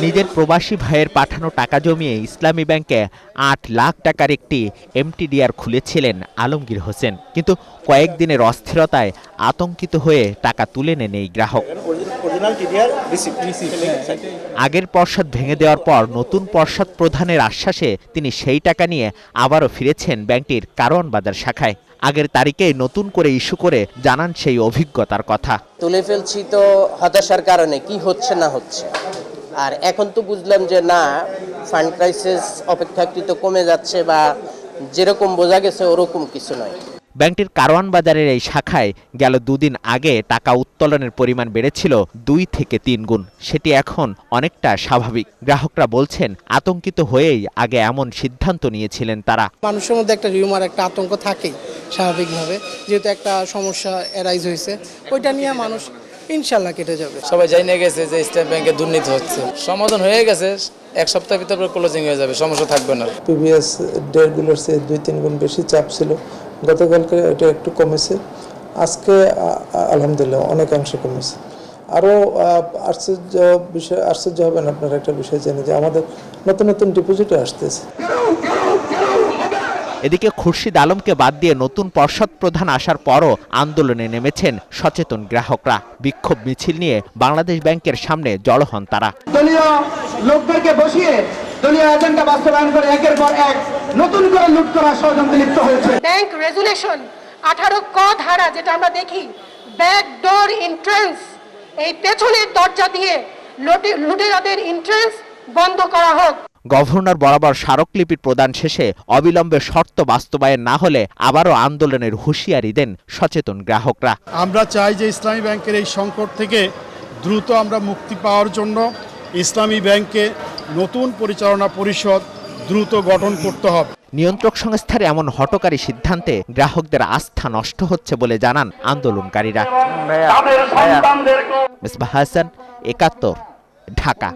নিজের প্রবাসী ভাইয়ের পাঠানো টাকা জমিয়ে ইসলামী ব্যাংকে ৮ লাখ টাকার একটি এমটিডিআর খুলেছিলেন আলমগীর হোসেন, কিন্তু কয়েকদিনের অস্থিরতায় আতঙ্কিত হয়ে টাকা তুলে নেন এই গ্রাহক। আগের পর্ষদ ভেঙে দেওয়ার পর নতুন পর্ষদ প্রধানের আশ্বাসে তিনি সেই টাকা নিয়ে আবারও ফিরেছেন ব্যাংকটির কারওয়ান বাজার শাখায়। আগের তারিখে নতুন করে ইস্যু করে জানান সেই অভিজ্ঞতার কথা। তুলে ফেলছি তো হতাশার কারণে, কি হচ্ছে না হচ্ছে। আর এখন তো বুঝলাম যে না, ফান্ড ক্রাইসিস অপেক্ষাকৃত কমে যাচ্ছে, বা যেরকম বোঝা গেছে ওরকম কিছু নয়। ব্যাংকটির কারওয়ান বাজারের এই শাখায় গেল দুদিন আগে টাকা উত্তোলনের পরিমাণ বেড়েছিল 2 থেকে 3 গুণ। সেটি এখন অনেকটা স্বাভাবিক। গ্রাহকরা বলছেন আতঙ্কিত হয়েই আগে এমন সিদ্ধান্ত নিয়েছিলেন তারা। মানুষের মধ্যে একটা রিউমার, একটা আতঙ্ক থাকেই স্বাভাবিকভাবে, যেহেতু একটা সমস্যা এরাইজ হয়েছে, ওইটা নিয়ে মানুষ ইনশাল্লাহ কেটে যাবে। সবাই জানিয়ে গেছে যে স্টেট ব্যাংকে দুর্নীতি হচ্ছে, সমাধান হয়ে গেছে, এক সপ্তাহের ভিতরে ক্লোজিং হয়ে যাবে, সমস্যা থাকবে না। প্রিভিয়াস ডেটগুলোর চেয়ে 2-3 গুণ বেশি চাপ ছিল, গতকালকে এটা একটু কমেছে, আজকে আলহামদুলিল্লাহ অনেকাংশে কমেছে। আরও আশ্চর্য হবেন আপনারা একটা বিষয় জেনে যে আমাদের নতুন নতুন ডিপোজিটও আসতেছে। এদিকে খুরশিদ আলমকে বাদ দিয়ে নতুন পর্ষদ প্রধান আসার পরও আন্দোলনে নেমেছেন সচেতন গ্রাহকরা। বিক্ষোভ মিছিল নিয়ে বাংলাদেশ ব্যাংকের সামনে জড়ো হন তারা। দলীয় লোকদেরকে বসিয়ে দলীয় এজেন্ডা বাস্তবায়ন করে একের পর এক নতুন করে লুট করা ষড়যন্ত্রে লিপ্ত হয়েছে। ব্যাংক রেজুলেশন 18 ক ধারা, যেটা আমরা দেখি ব্যাক ডোর এন্ট্রান্স, এই পেছনের দরজা দিয়ে লুটেরাদের এন্ট্রান্স বন্ধ করা হোক। গভর্নর বরাবর স্মারকলিপি প্রদান শেষে অবিলম্বে শর্ত বাস্তবায়ন না হলে আবারও আন্দোলনের হুঁশিয়ারি দেন সচেতন গ্রাহকরা। আমরা চাই যে ইসলামী ব্যাংকের এই সংকট থেকে দ্রুত আমরা মুক্তি পাওয়ার জন্য ইসলামী ব্যাংকে নতুন পরিচালনা পরিষদ দ্রুত গঠন করতে হবে। নিয়ন্ত্রক সংস্থার এমন হঠকারী সিদ্ধান্তে গ্রাহকদের আস্থা নষ্ট হচ্ছে বলে জানান আন্দোলনকারীরা। মিসবাহ হাসান, ৭১, ঢাকা।